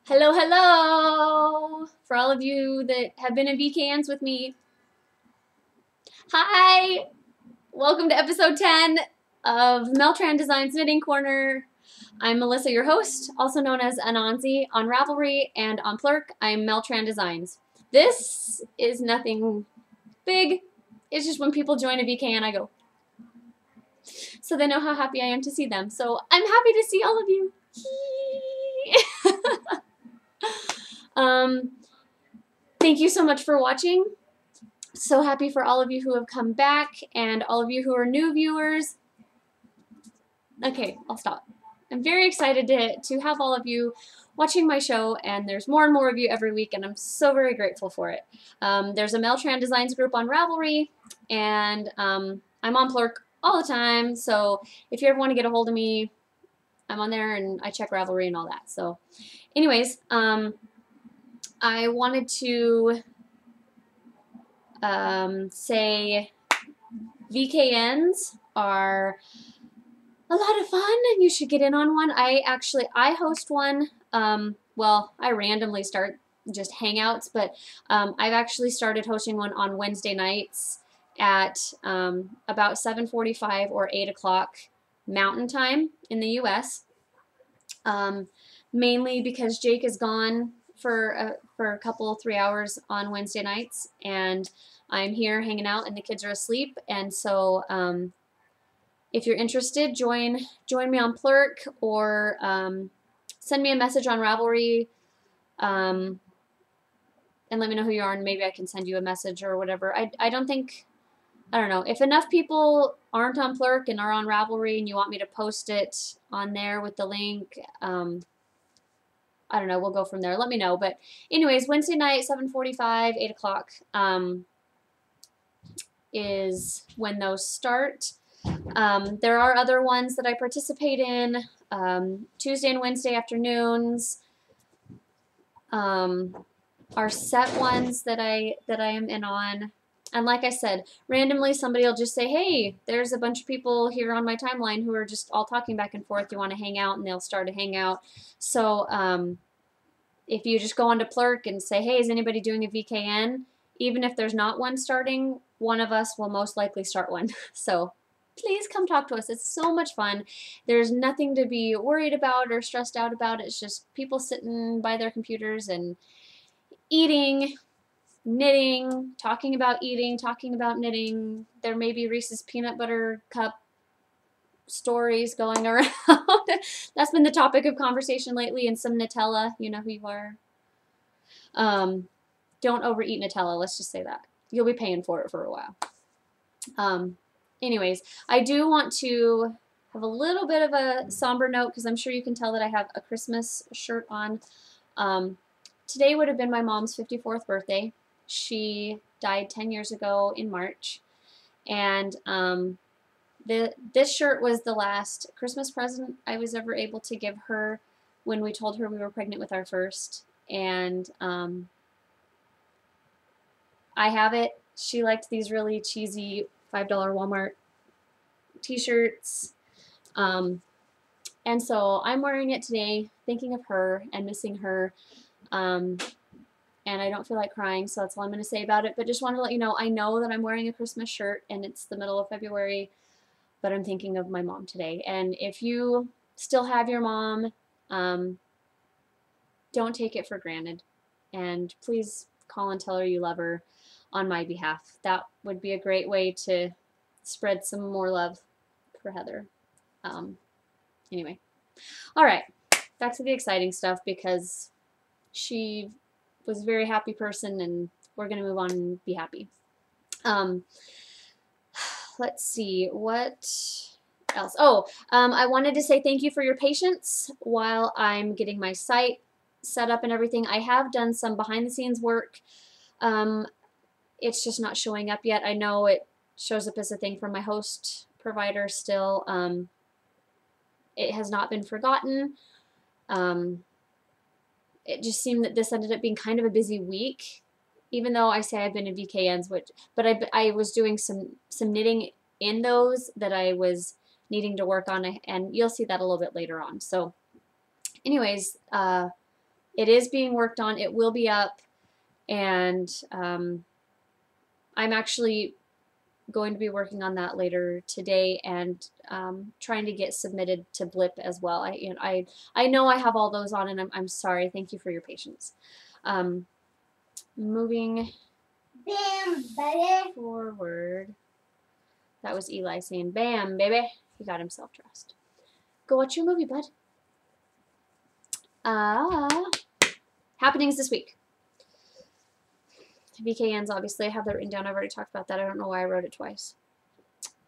Hello, hello! For all of you that have been in VKNs with me, hi! Welcome to episode 10 of Mel-Tran Designs Knitting Corner. I'm Melissa, your host, also known as Anansi on Ravelry and on Plurk. I'm Mel-Tran Designs. This is nothing big. It's just when people join a VKN, I go. So they know how happy I am to see them. So I'm happy to see all of you. Thank you so much for watching. So happy for all of you who have come back and all of you who are new viewers. Okay, I'll stop. I'm very excited to have all of you watching my show, and there's more and more of you every week, and I'm so very grateful for it. There's a Mel-Tran Designs group on Ravelry, and I'm on Plurk all the time, so if you ever want to get a hold of me, I'm on there, and I check Ravelry and all that. So anyways, I wanted to say VKNs are a lot of fun and you should get in on one. I host one. Well, I randomly start just hangouts, but I've actually started hosting one on Wednesday nights at about 7:45 or 8 o'clock Mountain Time in the US. Mainly because Jake is gone for a couple 3 hours on Wednesday nights, and I'm here hanging out and the kids are asleep. And so if you're interested, join me on Plurk, or send me a message on Ravelry and let me know who you are, and maybe I can send you a message or whatever. I don't know. If enough people aren't on Plurk and are on Ravelry and you want me to post it on there with the link, I don't know, we'll go from there. Let me know. But anyways, Wednesday night, 7:45, 8 o'clock is when those start. There are other ones that I participate in. Tuesday and Wednesday afternoons are set ones that I am in on. And like I said, randomly somebody will just say, hey, there's a bunch of people here on my timeline who are just all talking back and forth. You want to hang out? And they'll start a hangout. So if you just go onto Plurk and say, hey, is anybody doing a VKN? Even if there's not one starting, one of us will most likely start one. So please come talk to us. It's so much fun. There's nothing to be worried about or stressed out about. It's just people sitting by their computers and eating, knitting, talking about eating, talking about knitting. There may be Reese's peanut butter cup stories going around. That's been the topic of conversation lately, and some Nutella. You know who you are. Don't overeat Nutella, let's just say that. You'll be paying for it for a while. Anyways, I do want to have a little bit of a somber note because I'm sure you can tell that I have a Christmas shirt on. Today would have been my mom's 54th birthday. She died 10 years ago in March, and this shirt was the last Christmas present I was ever able to give her when we told her we were pregnant with our first. And I have it. She liked these really cheesy $5 Walmart t-shirts. And so I'm wearing it today, thinking of her and missing her. And I don't feel like crying, so that's all I'm going to say about it. But just wanted to let you know, I know that I'm wearing a Christmas shirt and it's the middle of February, but I'm thinking of my mom today. And if you still have your mom, don't take it for granted. And please call and tell her you love her on my behalf. That would be a great way to spread some more love for Heather. Anyway. All right. Back to the exciting stuff, because she was a very happy person and we're going to move on and be happy. Let's see, what else? Oh, I wanted to say thank you for your patience while I'm getting my site set up and everything. I have done some behind the scenes work. It's just not showing up yet. I know it shows up as a thing from my host provider still. It has not been forgotten. It just seemed that this ended up being kind of a busy week, even though I say I've been in VKNs, but I was doing some knitting in those that I was needing to work on, and you'll see that a little bit later on. So anyways, it is being worked on. It will be up, and I'm actually going to be working on that later today, and trying to get submitted to Blip as well. I know I have all those on, and I'm sorry. Thank you for your patience. Moving forward. That was Eli saying, "Bam, baby." He got himself dressed. Go watch your movie, bud. Happenings this week. VKNs, obviously. I have that written down. I've already talked about that. I don't know why I wrote it twice.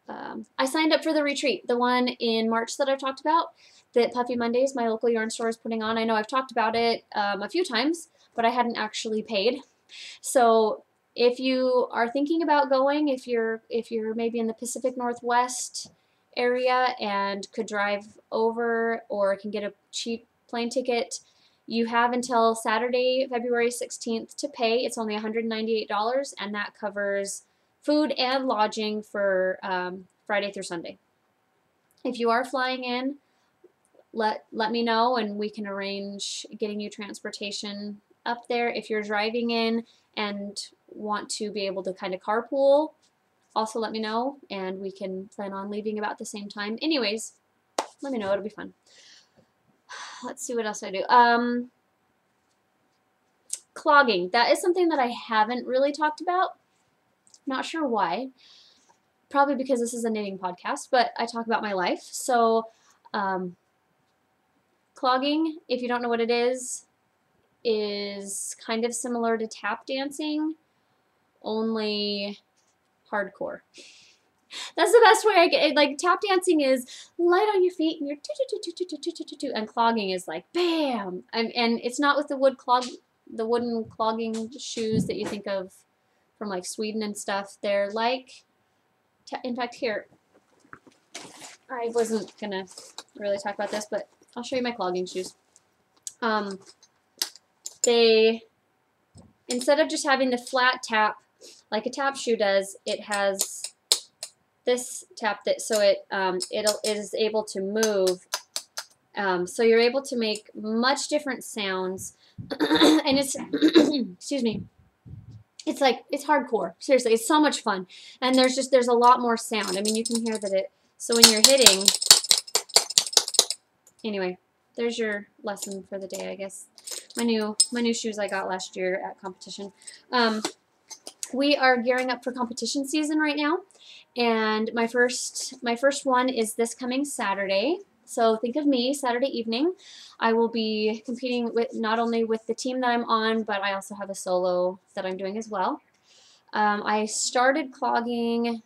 I signed up for the retreat, the one in March that I've talked about, that Puffy Mondays, my local yarn store, is putting on. I know I've talked about it a few times, but I hadn't actually paid. So if you are thinking about going, if you're maybe in the Pacific Northwest area and could drive over or can get a cheap plane ticket, you have until Saturday, February 16th to pay. It's only $198, and that covers food and lodging for Friday through Sunday. If you are flying in, let me know, and we can arrange getting you transportation up there. If you're driving in and want to be able to kind of carpool, also let me know, and we can plan on leaving about the same time. Anyways, let me know. It'll be fun. Let's see what else I do. Clogging. That is something that I haven't really talked about. Not sure why. Probably because this is a knitting podcast, but I talk about my life. So, clogging, if you don't know what it is kind of similar to tap dancing, only hardcore. That's the best way I get it. Like, tap dancing is light on your feet and you're and clogging is like bam. And it's not with the wooden clogging shoes that you think of from like Sweden and stuff. They're like, in fact, here, I wasn't gonna really talk about this, but I'll show you my clogging shoes. They, instead of just having the flat tap like a tap shoe does, it has this tap that, so it is able to move. So you're able to make much different sounds, and it's excuse me. It's like, it's hardcore. Seriously, it's so much fun, and there's a lot more sound. I mean, you can hear that it. So when you're hitting, anyway, there's your lesson for the day, I guess. My new shoes I got last year at competition. We are gearing up for competition season right now, and my first one is this coming Saturday. So think of me, Saturday evening. I will be competing with not only with the team that I'm on, but I also have a solo that I'm doing as well. I started clogging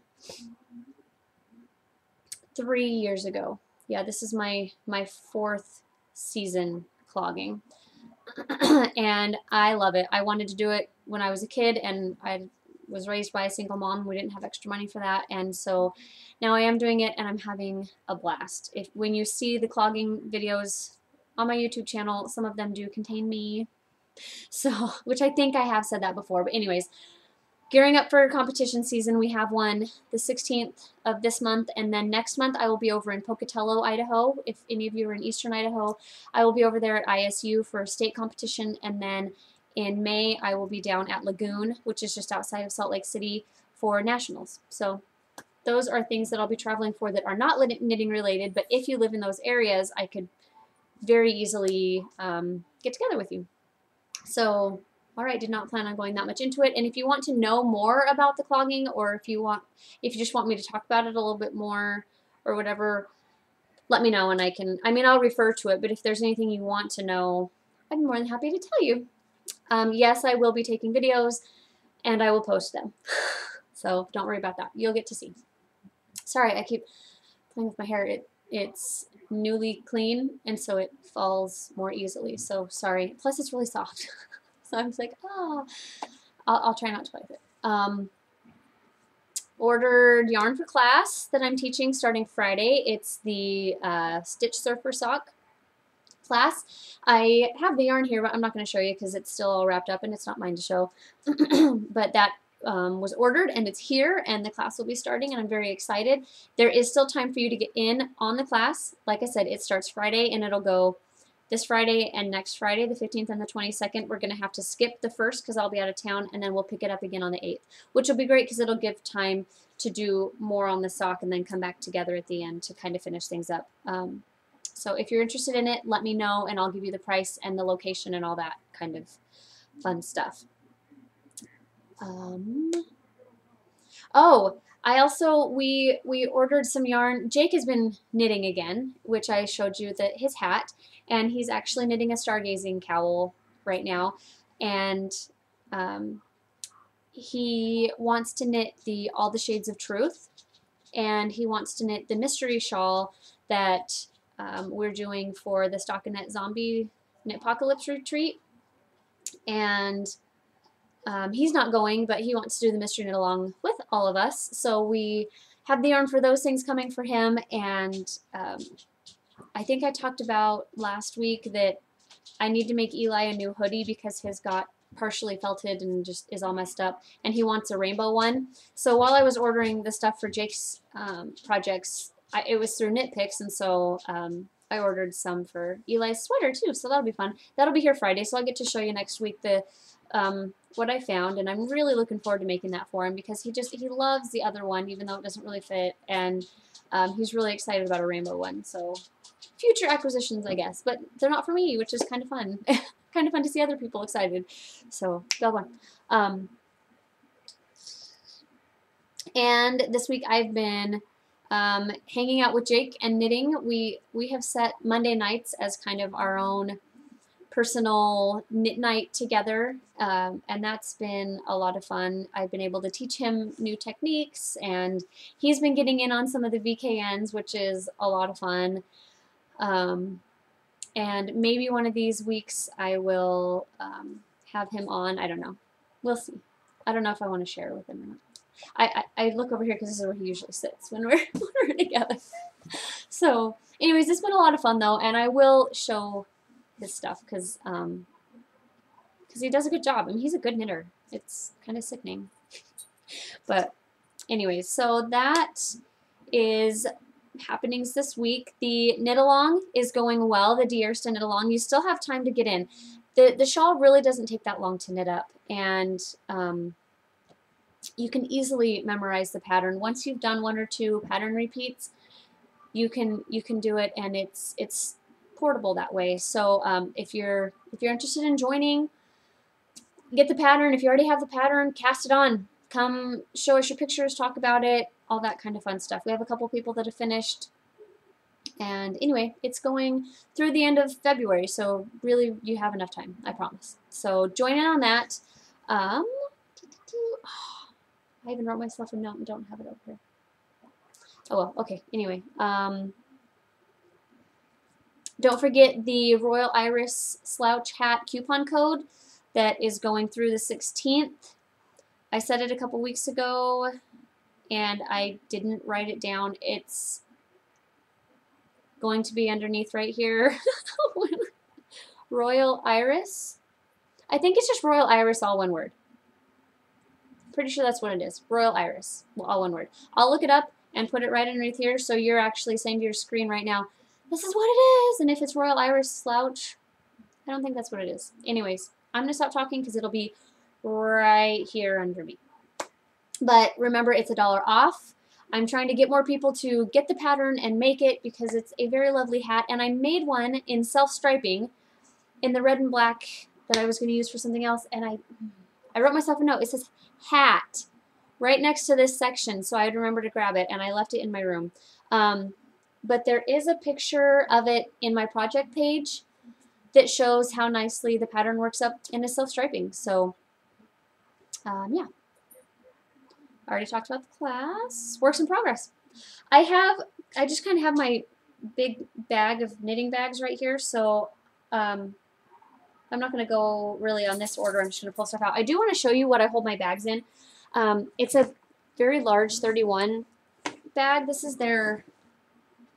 3 years ago. Yeah, this is my 4th season clogging. And I love it. I wanted to do it when I was a kid, and I was raised by a single mom. We didn't have extra money for that, and so now I am doing it, and I'm having a blast. When you see the clogging videos on my YouTube channel, some of them do contain me, so, which I think I have said that before, but anyways, gearing up for competition season. We have one the 16th of this month, and then next month I will be over in Pocatello, Idaho. If any of you are in eastern Idaho, I will be over there at ISU for a state competition, and then in May I will be down at Lagoon, which is just outside of Salt Lake City, for nationals. So those are things that I'll be traveling for that are not knitting related, but if you live in those areas, I could very easily get together with you. So, all right, did not plan on going that much into it. And if you want to know more about the clogging, or if you just want me to talk about it a little bit more or whatever, let me know, and I'll refer to it, but if there's anything you want to know, I'd be more than happy to tell you. Yes, I will be taking videos, and I will post them. So don't worry about that. You'll get to see. Sorry, I keep playing with my hair. It's newly clean, and so it falls more easily. So sorry. Plus, it's really soft. So I was like, oh, I'll try not to play with it. Ordered yarn for class that I'm teaching starting Friday. It's the Stitch Surfer Sock class. I have the yarn here, but I'm not going to show you because it's still all wrapped up and it's not mine to show. But that was ordered, and it's here, and the class will be starting, and I'm very excited. There is still time for you to get in on the class. Like I said, it starts Friday, and it'll go this Friday and next Friday, the 15th and the 22nd. We're going to have to skip the 1st because I'll be out of town, and then we'll pick it up again on the 8th, which will be great because it'll give time to do more on the sock and then come back together at the end to kind of finish things up. So if you're interested in it, let me know, and I'll give you the price and the location and all that kind of fun stuff. Oh, I also, we ordered some yarn. Jake has been knitting again, which I showed you his hat, and he's actually knitting a stargazing cowl right now, and he wants to knit All the Shades of Truth, and he wants to knit the mystery shawl that we're doing for the Stockinette Zombie Knitpocalypse retreat, and he's not going, but he wants to do the mystery knit along with all of us. So we have the yarn for those things coming for him, and I think I talked about last week that I need to make Eli a new hoodie because his got partially felted and just is all messed up, and he wants a rainbow one. So while I was ordering the stuff for Jake's projects, it was through Knit Picks, and so I ordered some for Eli's sweater too, so that'll be fun. That'll be here Friday, so I'll get to show you next week what I found, and I'm really looking forward to making that for him because he loves the other one, even though it doesn't really fit, and he's really excited about a rainbow one. So future acquisitions, I guess, but they're not for me, which is kind of fun. Kind of fun to see other people excited. So go on. And this week I've been hanging out with Jake and knitting. We have set Monday nights as kind of our own personal knit night together, and that's been a lot of fun. I've been able to teach him new techniques, and he's been getting in on some of the VKNs, which is a lot of fun. And maybe one of these weeks I will have him on. I don't know. We'll see. I don't know if I want to share it with him or not. I look over here because this is where he usually sits when we're together. So anyways, it's been a lot of fun though, and I will show his stuff because he does a good job. I mean, he's a good knitter. It's kind of sickening. But anyways, so that is happenings this week. The knit along is going well. The Diersta knit along. You still have time to get in. The shawl really doesn't take that long to knit up, and you can easily memorize the pattern. Once you've done 1 or 2 pattern repeats, you can do it, and it's portable that way. So if you're interested in joining, get the pattern. If you already have the pattern, cast it on. Come show us your pictures, talk about it, all that kind of fun stuff. We have a couple people that have finished, and anyway, it's going through the end of February, so really you have enough time, I promise. So join in on that. I even wrote myself a note and don't have it up here. Oh well, okay, anyway. Don't forget the Royal Iris slouch hat coupon code that is going through the 16th. I said it a couple weeks ago, and I didn't write it down. It's going to be underneath right here. Royal Iris. I think it's just Royal Iris, all one word. Pretty sure that's what it is. Royal Iris, all one word. I'll look it up and put it right underneath here, so you're actually saying to your screen right now, this is what it is. And if it's Royal Iris slouch, I don't think that's what it is. Anyways, I'm going to stop talking because it'll be right here under me. But remember, it's $1 off. I'm trying to get more people to get the pattern and make it because it's a very lovely hat. And I made one in self-striping in the red and black that I was going to use for something else. And I wrote myself a note. It says hat right next to this section, so I'd remember to grab it, and I left it in my room. But there is a picture of it in my project page that shows how nicely the pattern works up in a self-striping. So yeah, I already talked about the class. Works in progress. I just kind of have my big bag of knitting bags right here, so I'm not going to go really on this order. I'm just going to pull stuff out. I do want to show you what I hold my bags in. It's a very large 31 bag. This is their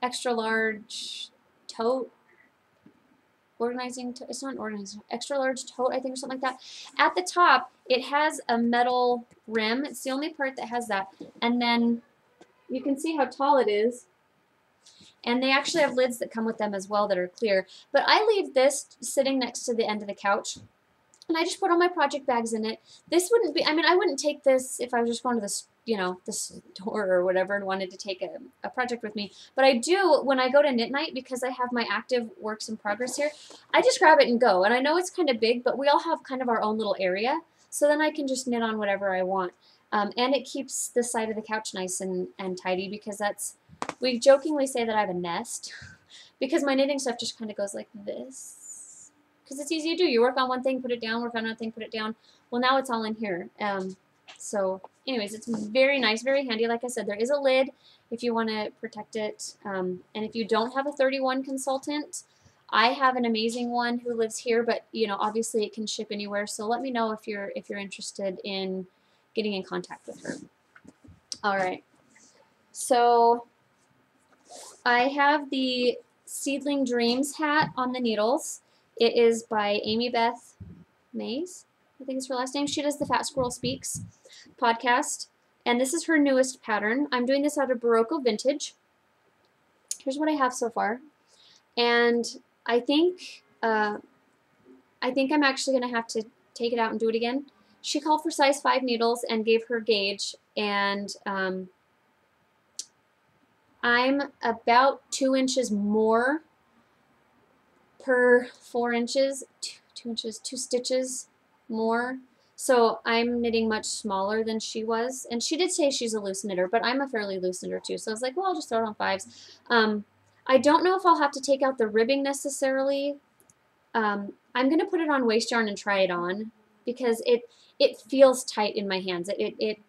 extra large tote. It's not organizing, extra large tote, I think, or something like that. At the top, it has a metal rim. It's the only part that has that. And then you can see how tall it is. And they actually have lids that come with them as well that are clear. But I leave this sitting next to the end of the couch, and I just put all my project bags in it. This wouldn't be, I mean, I wouldn't take this if I was just going to this, you know, the store or whatever and wanted to take a project with me. But I do when I go to knit night, because I have my active works in progress here, I just grab it and go. And I know it's kind of big, but we all have kind of our own little area. So then I can just knit on whatever I want. And it keeps the side of the couch nice and tidy, because that's, we jokingly say that I have a nest because my knitting stuff just kind of goes like this. Because it's easy to do. You work on one thing, put it down, work on another thing, put it down. Well, now it's all in here. So anyways, it's very nice, very handy. Like I said, there is a lid if you want to protect it. And if you don't have a 31 consultant, I have an amazing one who lives here, but you know, obviously it can ship anywhere. So let me know if you're interested in getting in contact with her. All right. So I have the Seedling Dreams Hat on the needles. It is by Amy Beth Mays, I think is her last name. She does the Fat Squirrel Speaks podcast, and this is her newest pattern. I'm doing this out of Barocco Vintage. Here's what I have so far, and I think I'm actually going to have to take it out and do it again. She called for size 5 needles and gave her gauge, and I'm about 2 inches more per 4 inches, 2 inches, 2 stitches more. So I'm knitting much smaller than she was. And she did say she's a loose knitter, but I'm a fairly loose knitter too. So I was like, well, I'll just throw it on 5s. I don't know if I'll have to take out the ribbing necessarily. I'm going to put it on waste yarn and try it on, because it feels tight in my hands.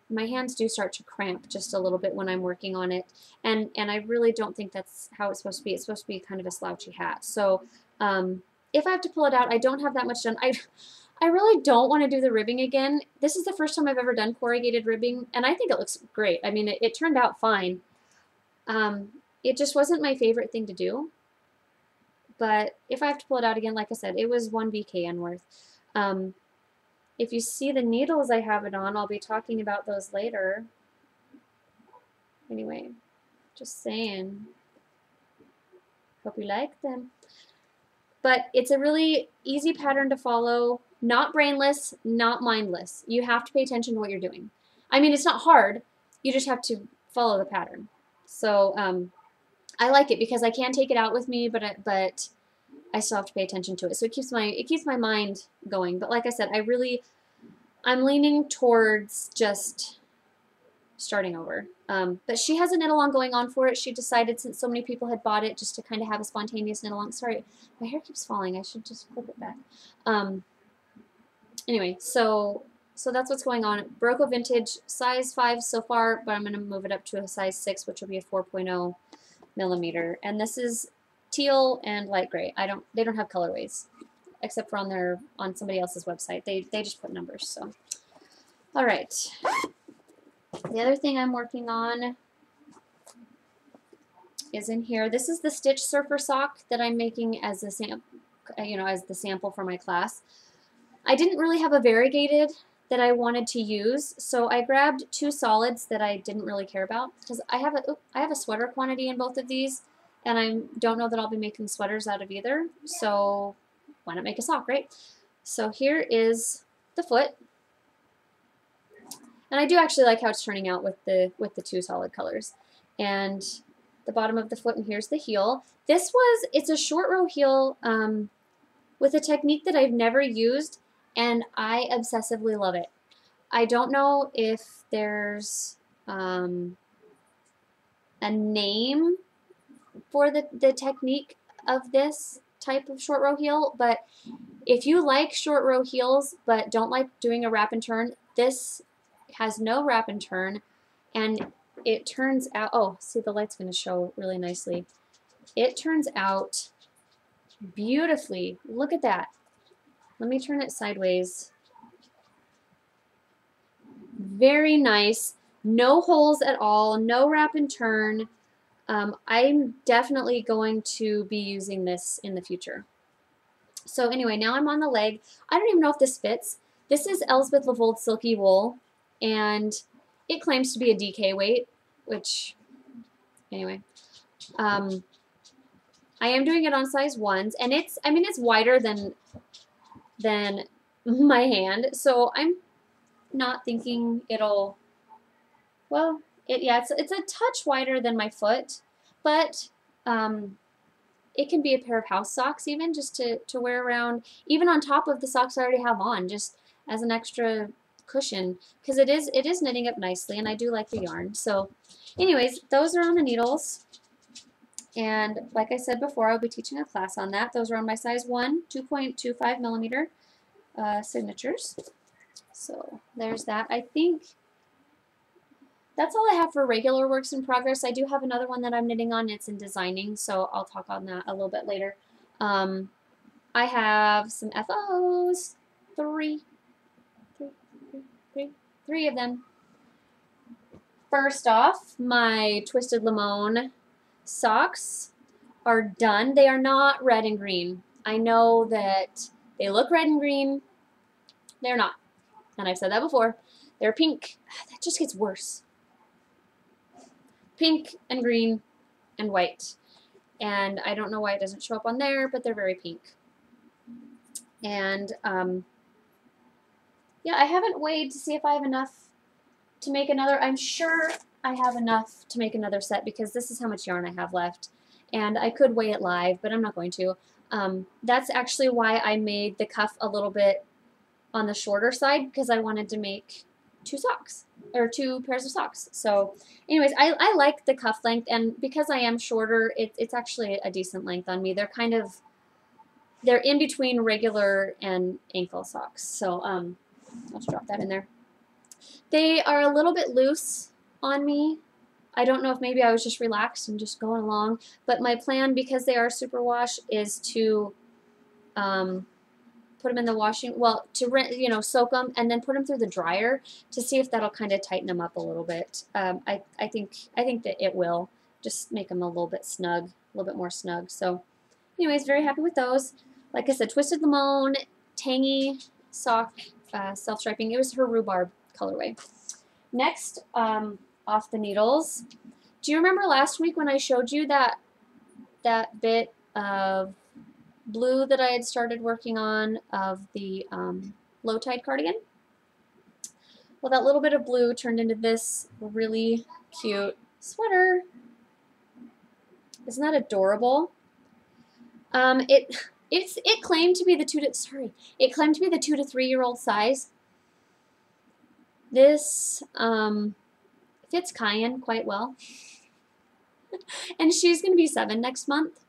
My hands do start to cramp just a little bit when I'm working on it, and I really don't think that's how it's supposed to be. It's supposed to be kind of a slouchy hat. So if I have to pull it out, I don't have that much done. I really don't want to do the ribbing again. This is the first time I've ever done corrugated ribbing, and I think it looks great. I mean, it turned out fine. It just wasn't my favorite thing to do. But if I have to pull it out again, like I said, it was 1 VKN worth. If you see the needles I have it on, I'll be talking about those later. Anyway, just saying. Hope you like them. But it's a really easy pattern to follow. Not brainless, not mindless. You have to pay attention to what you're doing. I mean, it's not hard. You just have to follow the pattern. So I like it because I can take it out with me, but I still have to pay attention to it. So it keeps my mind going. But like I said, I'm leaning towards just starting over. But she has a knit along going on for it. She decided, since so many people had bought it, just to kind of have a spontaneous knit along. Sorry, my hair keeps falling. I should just clip it back. Anyway, so that's what's going on. Barocco Vintage, size 5 so far, but I'm going to move it up to a size 6, which will be a 4.0 millimeter. And this is teal and light gray. They don't have colorways, except for on somebody else's website. They just put numbers. So, all right. The other thing I'm working on is in here. This is the Stitch Surfer sock that I'm making as a sample for my class. I didn't really have a variegated that I wanted to use, so I grabbed 2 solids that I didn't really care about, because I have a sweater quantity in both of these, and I don't know that I'll be making sweaters out of either, so why not make a sock, right? So here is the foot, and I do actually like how it's turning out with the 2 solid colors, and the bottom of the foot, and here's the heel. It's a short row heel with a technique that I've never used, and I obsessively love it. I don't know if there's a name for the technique of this type of short row heel, but if you like short row heels but don't like doing a wrap and turn, this has no wrap and turn, and it turns out, oh, see, the light's going to show really nicely. It turns out beautifully. Look at that. Let me turn it sideways. Very nice. No holes at all. No wrap and turn. I'm definitely going to be using this in the future. So anyway, now I'm on the leg. I don't even know if this fits. This is Elspeth Lavold Silky Wool, and it claims to be a DK weight, which, anyway. I am doing it on size 1s, and I mean, it's wider than my hand, so I'm not thinking it'll, well, yeah, it's a touch wider than my foot, but it can be a pair of house socks even, just to wear around, even on top of the socks I already have on, just as an extra cushion, because it is knitting up nicely, and I do like the yarn. So anyways, those are on the needles, and like I said before, I'll be teaching a class on that. Those are on my size 1, 2.25 millimeter signatures. So there's that. I think that's all I have for regular works in progress. I do have another one that I'm knitting on. It's in designing, so I'll talk on that a little bit later. I have some FOs, three of them. First off, my Twisted Limone socks are done. They are not red and green. I know that they look red and green. They're not. And I've said that before. They're pink. That just gets worse. Pink and green and white. And I don't know why it doesn't show up on there, but they're very pink. And yeah, I haven't weighed to see if I have enough to make another. I'm sure I have enough to make another set because this is how much yarn I have left. And I could weigh it live, but I'm not going to. That's actually why I made the cuff a little bit on the shorter side, because I wanted to make 2 socks, or 2 pairs of socks. So anyways, I like the cuff length, and because I am shorter, it's actually a decent length on me. They're in between regular and ankle socks. So let's drop that in there. They are a little bit loose on me. I don't know if maybe I was just relaxed and just going along, but my plan, because they are superwash, is to put them in the washing, well, to soak them and then put them through the dryer to see if that'll kind of tighten them up a little bit. I think that it will just make them a little bit snug, a little bit more snug. So anyways, very happy with those. Like I said, Twisted Limone, tangy sock, self-striping. It was her rhubarb colorway. Next, off the needles. Do you remember last week when I showed you that bit of blue that I had started working on of the low Tide cardigan? Well, that little bit of blue turned into this really cute sweater. Isn't that adorable? It claimed to be the 2 to 3 year old size. This fits Cayenne quite well. And she's going to be 7 next month.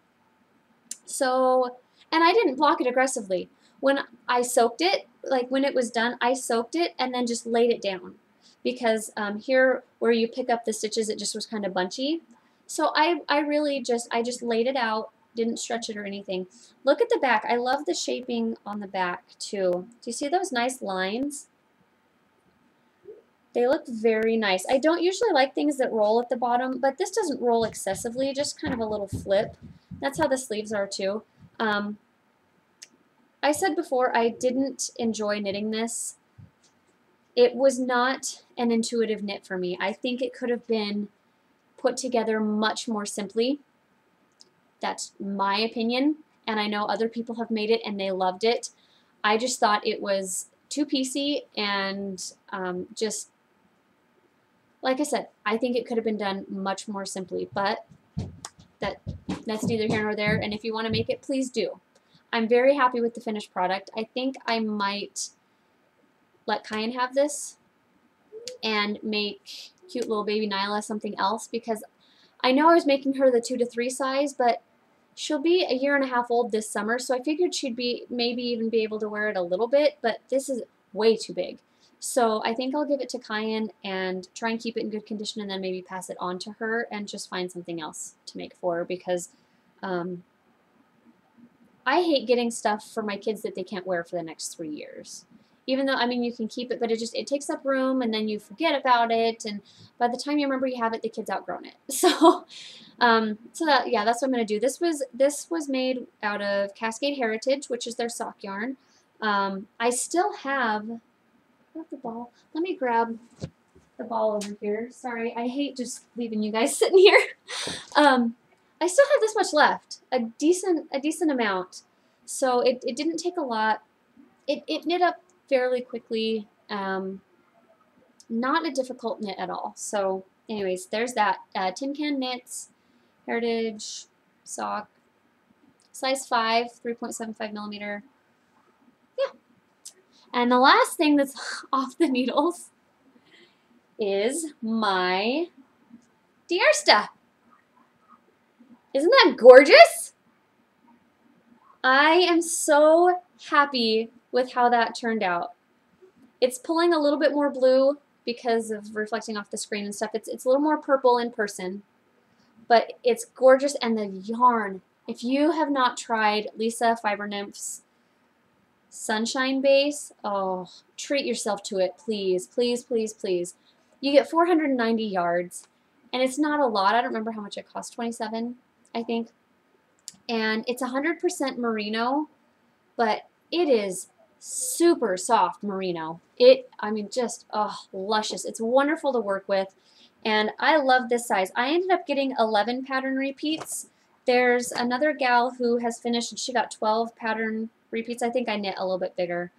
So, and I didn't block it aggressively. When I soaked it, like when it was done, I soaked it and then just laid it down. Because here where you pick up the stitches, it just was kind of bunchy. So I just laid it out, didn't stretch it or anything. Look at the back. I love the shaping on the back too. Do you see those nice lines? They look very nice. I don't usually like things that roll at the bottom, but this doesn't roll excessively, just kind of a little flip. That's how the sleeves are too. I said before I didn't enjoy knitting this. It was not an intuitive knit for me. I think it could have been put together much more simply. That's my opinion, and I know other people have made it and they loved it. I just thought it was too piecey and just, like I said, I think it could have been done much more simply, but that's neither here nor there, and if you want to make it, please do. I'm very happy with the finished product. I think I might let Cayenne have this and make cute little baby Nyla something else, because I know I was making her the 2 to 3 size, but she'll be a 1.5 years old this summer, so I figured she'd be maybe even be able to wear it a little bit, but this is way too big. So I think I'll give it to Cayenne and try and keep it in good condition, and then maybe pass it on to her and just find something else to make for her, because I hate getting stuff for my kids that they can't wear for the next 3 years. Even though, I mean, you can keep it, but it takes up room, and then you forget about it, and by the time you remember you have it, the kid's outgrown it. So, yeah, that's what I'm going to do. This was made out of Cascade Heritage, which is their sock yarn. I still have the ball. Let me grab the ball over here. Sorry, I hate just leaving you guys sitting here. I still have this much left, a decent amount. So it didn't take a lot. It knit up fairly quickly. Not a difficult knit at all. So anyways, there's that. Tin Can Knits, Heritage sock, size 5, 3.75 millimeter. Yeah. And the last thing that's off the needles is my Diersta. Isn't that gorgeous? I am so happy with how that turned out. It's pulling a little bit more blue because of reflecting off the screen and stuff. It's a little more purple in person, but it's gorgeous. And the yarn, if you have not tried Lisa Fiber Nymph's Sunshine Base, oh, treat yourself to it, please, please, please, please. You get 490 yards, and it's not a lot. I don't remember how much it cost, 27, I think. And it's 100% merino, but it is super soft merino. I mean, just, oh, luscious. It's wonderful to work with, and I love this size. I ended up getting 11 pattern repeats. There's another gal who has finished, and she got 12 pattern repeats. I think I knit a little bit bigger,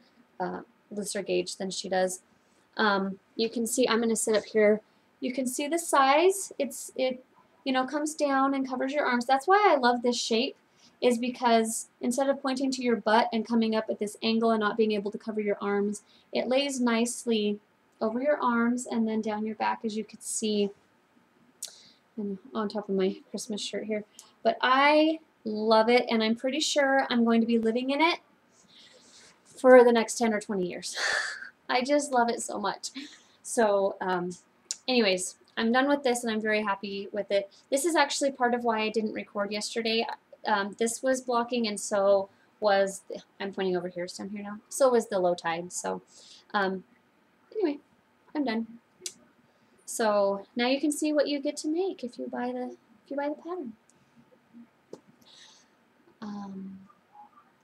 looser gauge than she does. You can see, I'm going to sit up here. You can see the size. It you know, comes down and covers your arms. That's why I love this shape, is because instead of pointing to your butt and coming up at this angle and not being able to cover your arms, it lays nicely over your arms and then down your back, as you can see, and on top of my Christmas shirt here. But I love it, and I'm pretty sure I'm going to be living in it for the next 10 or 20 years. I just love it so much. So anyways, I'm done with this, and I'm very happy with it. This is actually part of why I didn't record yesterday. This was blocking, and so was, I'm pointing over here, so I'm here now. So was the low tide. So anyway, I'm done. So now you can see what you get to make if you buy the pattern.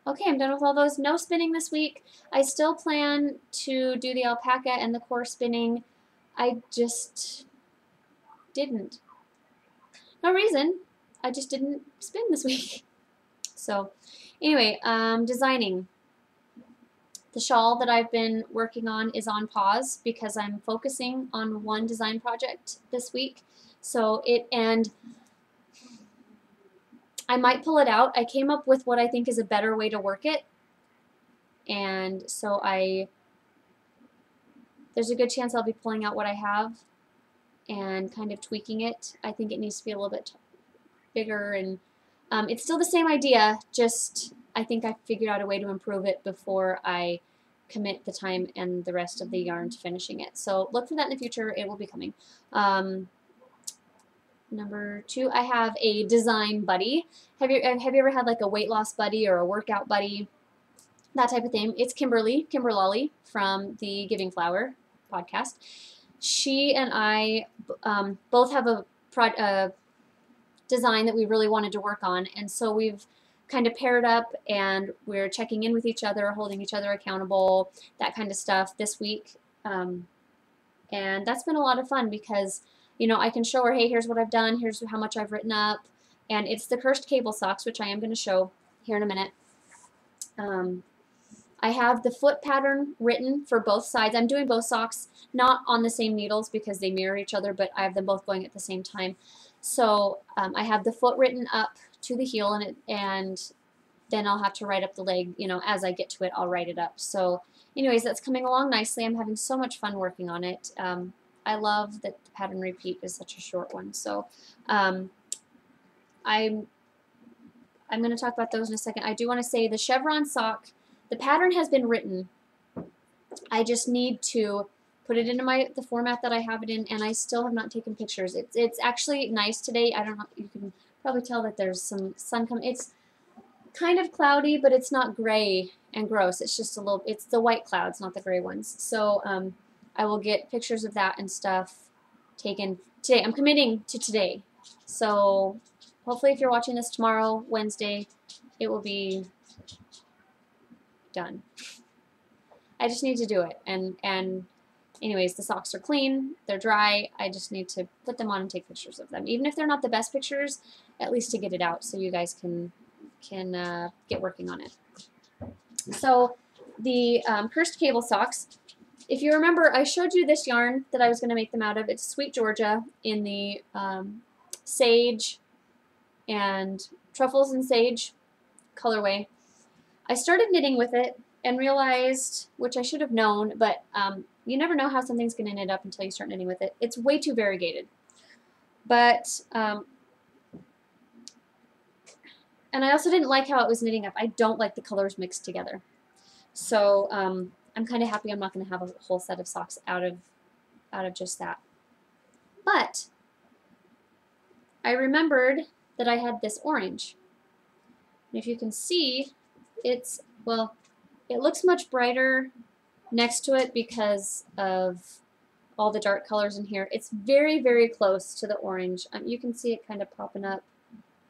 Okay, I'm done with all those. No spinning this week. I still plan to do the alpaca and the core spinning. I just didn't. No reason. I just didn't spin this week. So anyway, designing. The shawl that I've been working on is on pause because I'm focusing on one design project this week. So and I might pull it out. I came up with what I think is a better way to work it. And so there's a good chance I'll be pulling out what I have and kind of tweaking it. I think it needs to be a little bit bigger, and it's still the same idea, just I think I figured out a way to improve it before I commit the time and the rest of the yarn to finishing it. So look for that in the future. It will be coming. Number 2, I have a design buddy. Have you ever had like a weight loss buddy or a workout buddy? That type of thing. It's Kimberlys from the Giving Flower podcast. She and I both have a design that we really wanted to work on, and so we've kind of paired up, and we're checking in with each other, holding each other accountable, that kind of stuff this week. And that's been a lot of fun because, you know, I can show her, hey, here's what I've done, here's how much I've written up, and it's the Cursed Cable Socks, which I am going to show here in a minute. I have the foot pattern written for both sides. I'm doing both socks, not on the same needles because they mirror each other, but I have them both going at the same time. So I have the foot written up to the heel, and then I'll have to write up the leg, you know, as I get to it, I'll write it up. So anyways, that's coming along nicely. I'm having so much fun working on it. I love that the pattern repeat is such a short one. So I'm going to talk about those in a second. I do want to say the chevron sock, the pattern has been written. I just need to put it into the format that I have it in, and I still have not taken pictures. It's actually nice today. I don't know, you can probably tell that there's some sun coming. It's kind of cloudy, but it's not gray and gross. It's just it's the white clouds, not the gray ones. So I will get pictures of that and stuff taken today. I'm committing to today. So hopefully if you're watching this tomorrow, Wednesday, it will be done. I just need to do it and Anyways, the socks are clean, they're dry. I just need to put them on and take pictures of them. Even if they're not the best pictures, at least to get it out so you guys can get working on it. So the cursed cable socks, if you remember, I showed you this yarn that I was going to make them out of. It's Sweet Georgia in the sage and truffles and sage colorway. I started knitting with it and realized, which I should have known, but you never know how something's going to knit up until you start knitting with it. It's way too variegated. But, and I also didn't like how it was knitting up. I don't like the colors mixed together. So I'm kind of happy I'm not going to have a whole set of socks out of just that. But I remembered that I had this orange. And if you can see, it's, well, it looks much brighter next to it because of all the dark colors in here. It's very, very close to the orange. You can see it kind of popping up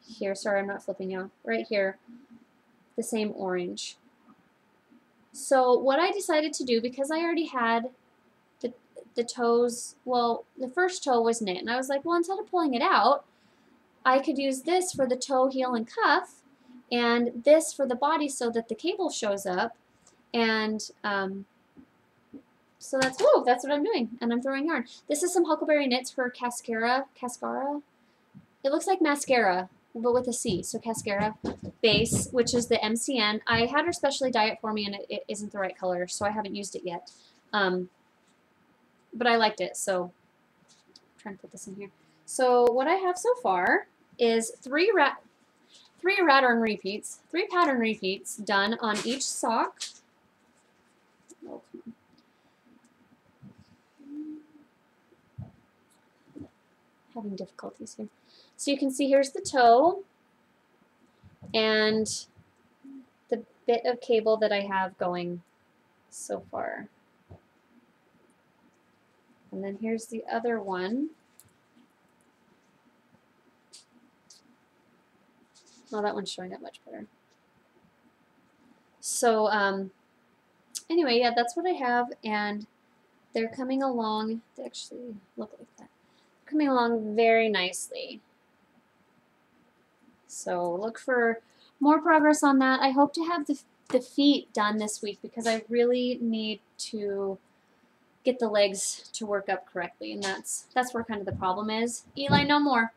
here. Sorry, I'm not flipping you. Right here, the same orange. So what I decided to do, because I already had the toes, well, the first toe was knit, and I was like, well, instead of pulling it out, I could use this for the toe, heel, and cuff, and this for the body so that the cable shows up. And so that's what I'm doing, and I'm throwing yarn. This is some Huckleberry Knits for Cascara. It looks like mascara, but with a C, so Cascara base, which is the MCN. I had her specially dye it for me, and it isn't the right color, so I haven't used it yet. But I liked it, so I'm trying to put this in here. So what I have so far is three pattern repeats done on each sock. Oh, come on. Having difficulties here. So you can see here's the toe and the bit of cable that I have going so far. And then here's the other one. Well, that one's showing up much better. So anyway, yeah, that's what I have, and they're coming along. They actually look like that. Coming along very nicely. So look for more progress on that. I hope to have the feet done this week because I really need to get the legs to work up correctly, and that's where kind of the problem is. Eli, no more.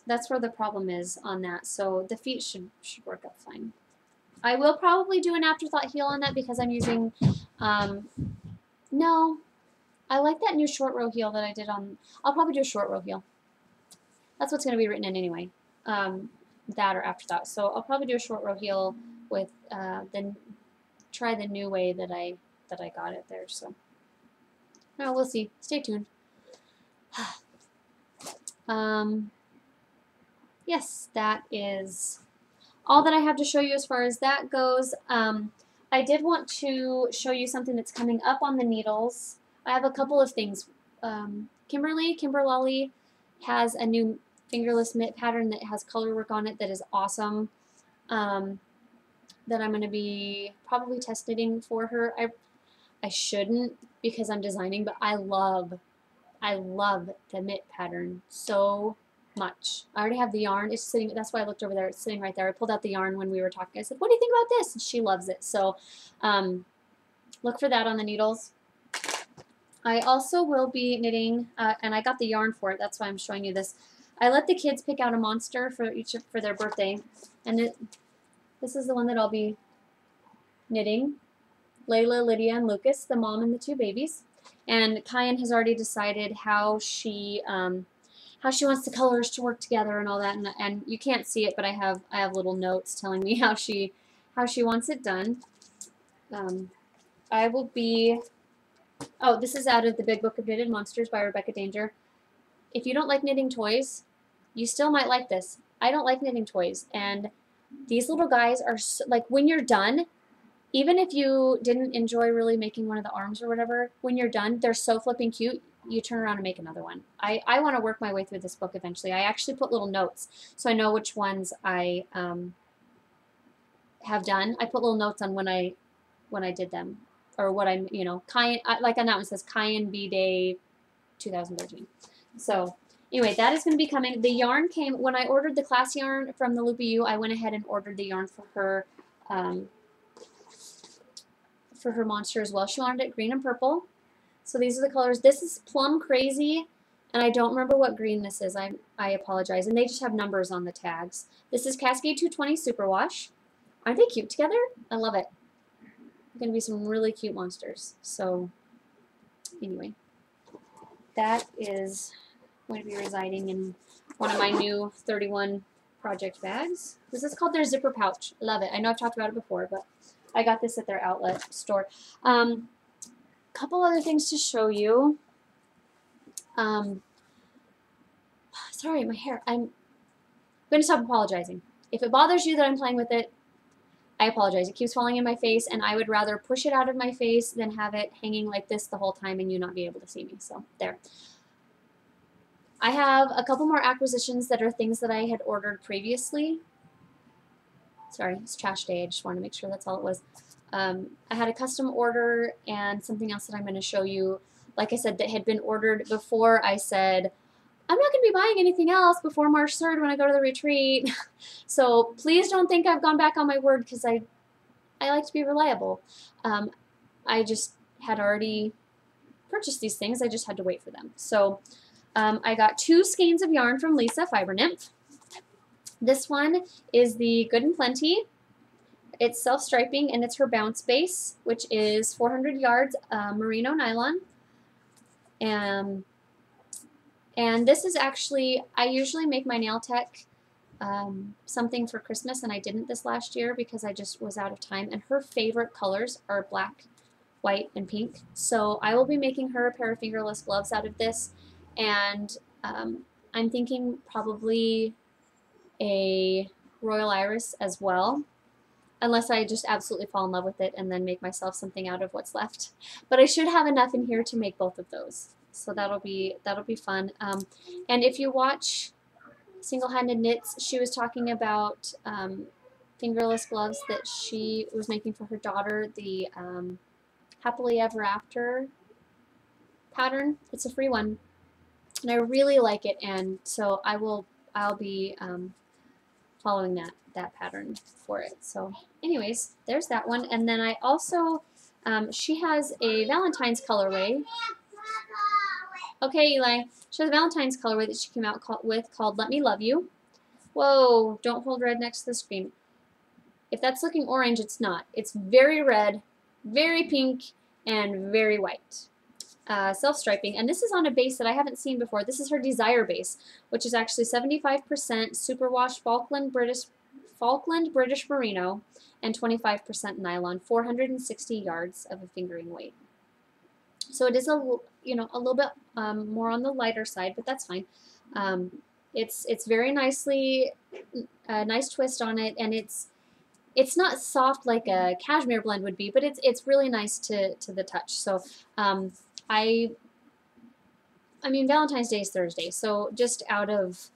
That's where the problem is on that. So the feet should work up fine. I will probably do an afterthought heel on that because I'm using, no, I like that new short row heel that I did on, I'll probably do a short row heel. That's what's going to be written in anyway, that or afterthought. So I'll probably do a short row heel with, then try the new way that I got it there. So, no, we'll see. Stay tuned. Yes, that is all that I have to show you as far as that goes. I did want to show you something that's coming up on the needles. I have a couple of things. Kimberlys has a new fingerless mitt pattern that has color work on it that is awesome, that I'm going to be probably test knitting for her. I shouldn't because I'm designing, but I love the mitt pattern so much. I already have the yarn. It's sitting, that's why I looked over there. It's sitting right there. I pulled out the yarn when we were talking. I said, what do you think about this? And she loves it. So look for that on the needles. I also will be knitting, and I got the yarn for it. That's why I'm showing you this. I let the kids pick out a monster for their birthday, and this is the one that I'll be knitting. Layla, Lydia, and Lucas, the mom and the two babies. And Kyan has already decided how she wants the colors to work together and all that. And you can't see it, but I have little notes telling me how she wants it done. I will be. Oh, this is out of the Big Book of Knitted Monsters by Rebecca Danger. If you don't like knitting toys, you still might like this. I don't like knitting toys, and these little guys are so, like, when you're done, even if you didn't enjoy really making one of the arms or whatever, when you're done, they're so flipping cute. You turn around and make another one. I want to work my way through this book eventually. I actually put little notes so I know which ones I have done. I put little notes on when I did them. or what I'm, you know, Cayenne, like on that one says Cayenne Bee Day 2013. So anyway, that is going to be coming. The yarn came, when I ordered the class yarn from the Loopy U, I went ahead and ordered the yarn for her monster as well. She wanted it green and purple. So these are the colors. This is Plum Crazy, and I don't remember what green this is. I apologize. And they just have numbers on the tags. This is Cascade 220 Superwash. Aren't they cute together? I love it. Going to be some really cute monsters. So anyway, that is going to be residing in one of my new 31 project bags. This is called their zipper pouch. Love it. I know I've talked about it before, but I got this at their outlet store. Couple other things to show you. Sorry, my hair. I'm going to stop apologizing. If it bothers you that I'm playing with it, I apologize. It keeps falling in my face, and I would rather push it out of my face than have it hanging like this the whole time and you not be able to see me. So there. I have a couple more acquisitions that are things that I had ordered previously. Sorry, it's trash day. I just wanted to make sure that's all it was. I had a custom order and something else that I'm going to show you, like I said, that had been ordered before I said, I'm not going to be buying anything else before March 3rd when I go to the retreat. So please don't think I've gone back on my word, because I like to be reliable. I just had already purchased these things. I just had to wait for them. So I got 2 skeins of yarn from Lisa, Fibernet. This one is the Good and Plenty. It's self-striping, and it's her bounce base, which is 400 yards merino nylon. And this is actually, I usually make my nail tech something for Christmas, and I didn't this last year because I just was out of time. And her favorite colors are black, white, and pink. So I will be making her a pair of fingerless gloves out of this. And I'm thinking probably a Royal Iris as well, unless I just absolutely fall in love with it and then make myself something out of what's left. But I should have enough in here to make both of those. So that'll be fun. And if you watch Single-Handed Knits, she was talking about fingerless gloves that she was making for her daughter, the Happily Ever After pattern. It's a free one, and I really like it, and so I'll be following that pattern for it. So anyways, there's that one. And then I also, she has a Valentine's colorway. Okay, Eli. She has a Valentine's colorway that she came out with called Let Me Love You. Whoa, don't hold red next to the screen. If that's looking orange, it's not. It's very red, very pink, and very white. Self-striping, and this is on a base that I haven't seen before. This is her Desire base, which is actually 75% superwash Falkland British merino and 25% nylon, 460 yards of a fingering weight. So it is a little bit more on the lighter side, but that's fine. It's very nicely a nice twist on it, and it's not soft like a cashmere blend would be, but it's really nice to the touch. So I mean, Valentine's Day is Thursday, so just out of,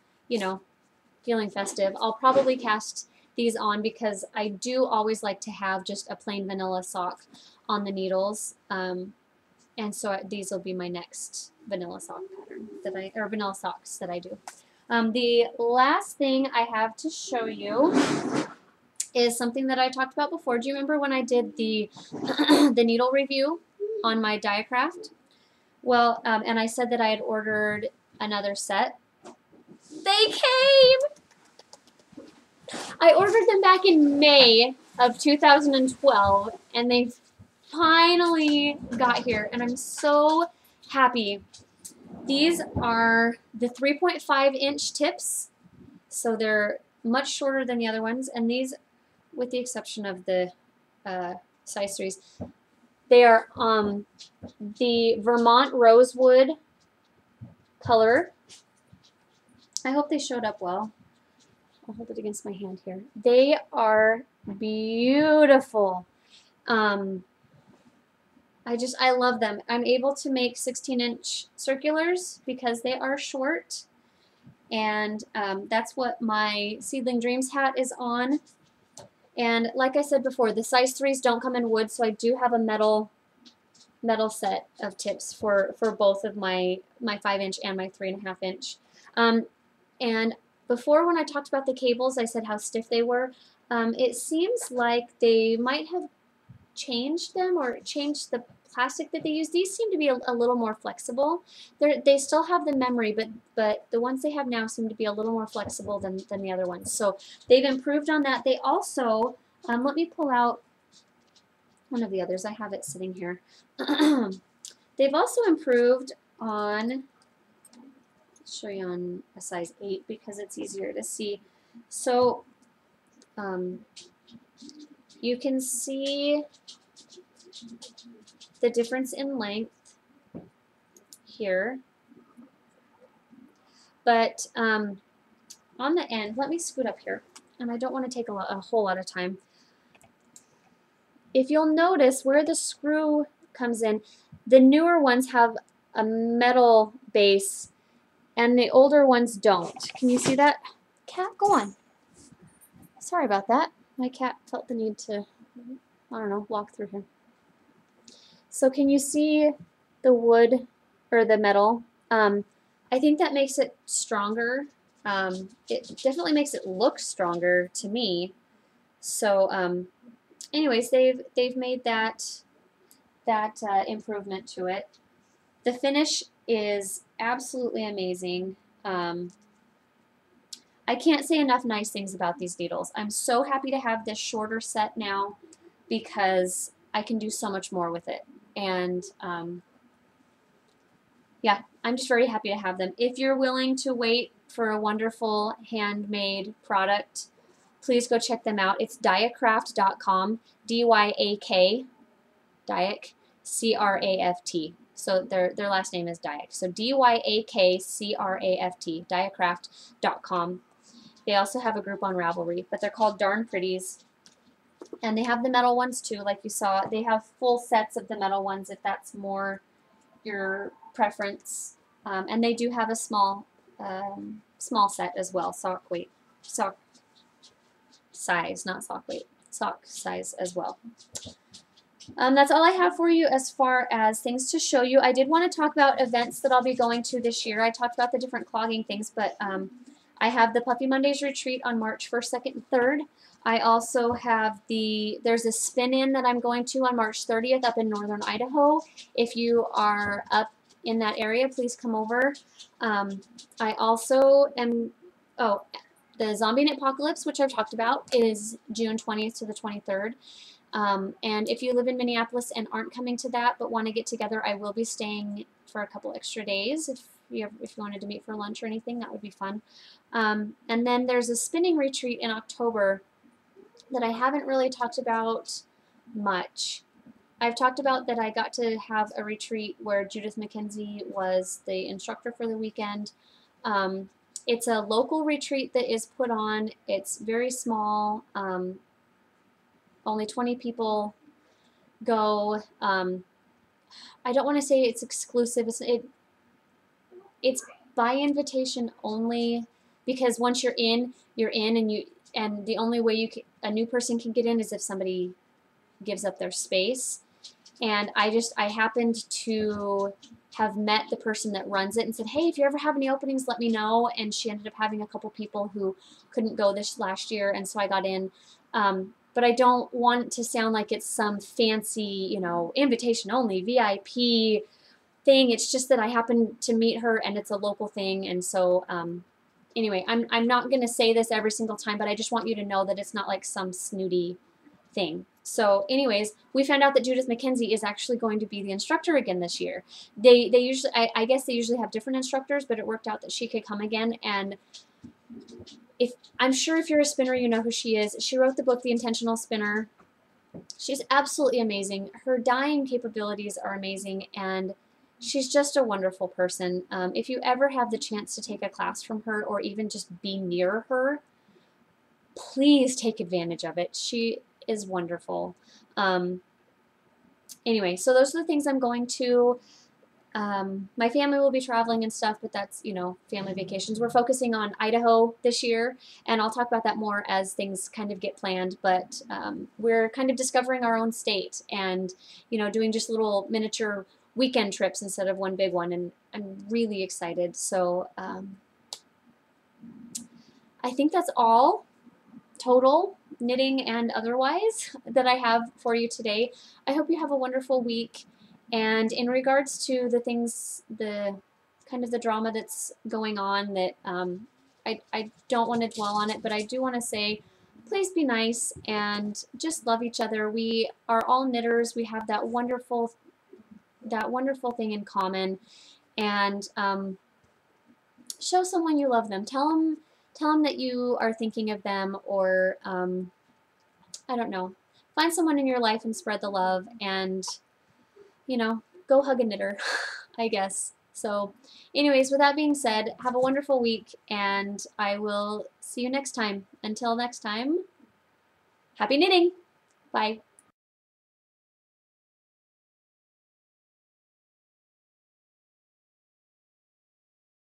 feeling festive, I'll probably cast these on because I do always like to have just a plain vanilla sock on the needles. And so these will be my next vanilla sock pattern vanilla socks that I do. The last thing I have to show you is something that I talked about before. Do you remember when I did the the needle review on my Diacraft? Well, and I said that I had ordered another set. They came! I ordered them back in May of 2012, and they finally got here, and I'm so happy. These are the 3.5-inch tips, so they're much shorter than the other ones, and these, with the exception of the size 3s, they are the Vermont Rosewood color. I hope they showed up well. I'll hold it against my hand here. They are beautiful. I love them. I'm able to make 16-inch circulars because they are short, and that's what my Seedling Dreams hat is on. And like I said before, the size 3s don't come in wood, so I do have a metal metal set of tips for both of my 5-inch and my 3.5-inch. And before, when I talked about the cables, I said how stiff they were. It seems like they might have changed them or changed the plastic that they use. These seem to be a little more flexible. They still have the memory, but the ones they have now seem to be a little more flexible than the other ones. So they've improved on that. They also, let me pull out one of the others. I have it sitting here. They've also improved on, I'll show you on a size 8 because it's easier to see. So you can see the difference in length here. But on the end, let me scoot up here, and I don't want to take a whole lot of time. If you'll notice where the screw comes in, the newer ones have a metal base and the older ones don't. Can you see that? Cat, go on. Sorry about that. My cat felt the need to, I don't know, walk through here. So can you see the wood or the metal? I think that makes it stronger. It definitely makes it look stronger to me. So anyways, they've made that improvement to it. The finish is absolutely amazing. I can't say enough nice things about these needles. I'm so happy to have this shorter set now because I can do so much more with it. And yeah, I'm just very happy to have them. If you're willing to wait for a wonderful handmade product, please go check them out. It's dyakcraft.com, D-Y-A-K, Dyak, C-R-A-F-T. So their last name is Dyak. So D-Y-A-K-C-R-A-F-T, dyakcraft.com. They also have a group on Ravelry, but they're called Darn Pretties. And they have the metal ones too, like you saw. They have full sets of the metal ones if that's more your preference. And they do have a small set as well, sock size, not sock weight, sock size as well. That's all I have for you as far as things to show you. I did want to talk about events that I'll be going to this year. I talked about the different clogging things, but I have the Puffy Mondays retreat on March 1st, 2nd, and 3rd. I also have there's a spin-in that I'm going to on March 30th up in northern Idaho. If you are up in that area, please come over. I also am, the Zombie Apocalypse, which I've talked about, is June 20th to the 23rd. And if you live in Minneapolis and aren't coming to that but want to get together, I will be staying for a couple extra days. If you wanted to meet for lunch or anything, that would be fun. And then there's a spinning retreat in October that I haven't really talked about much. I've talked about that I got to have a retreat where Judith McKenzie was the instructor for the weekend. It's a local retreat that is put on. It's very small. Only 20 people go. I don't want to say it's exclusive. It's by invitation only, because once you're in, and the only way a new person can get in is if somebody gives up their space. And I happened to have met the person that runs it and said, hey, if you ever have any openings, let me know. And she ended up having a couple people who couldn't go this last year, and so I got in. But I don't want to sound like it's some fancy, invitation only, VIP thing. It's just that I happened to meet her, and it's a local thing. And so anyway, I'm not going to say this every single time, but I just want you to know that it's not like some snooty thing. So anyways, we found out that Judith McKenzie is actually going to be the instructor again this year. They usually, I guess they usually have different instructors, but it worked out that she could come again. And I'm sure if you're a spinner, you know who she is. She wrote the book, The Intentional Spinner. She's absolutely amazing. Her dyeing capabilities are amazing, and she's just a wonderful person. If you ever have the chance to take a class from her or even just be near her, please take advantage of it. She is wonderful. Anyway, so those are the things I'm going to. My family will be traveling and stuff, but that's, you know, family vacations. We're focusing on Idaho this year, and I'll talk about that more as things kind of get planned, but we're kind of discovering our own state and, you know, doing just little miniature weekend trips instead of one big one, and I'm really excited. So I think that's all total, knitting and otherwise, that I have for you today. I hope you have a wonderful week. And in regards to the things, the kind of the drama that's going on, that I don't want to dwell on it, but I do want to say, please be nice and just love each other. We are all knitters. We have that wonderful thing in common, and show someone you love them. Tell them that you are thinking of them, or I don't know. Find someone in your life and spread the love, and, you know, go hug a knitter, I guess. So anyways, with that being said, have a wonderful week, and I will see you next time. Until next time, happy knitting! Bye.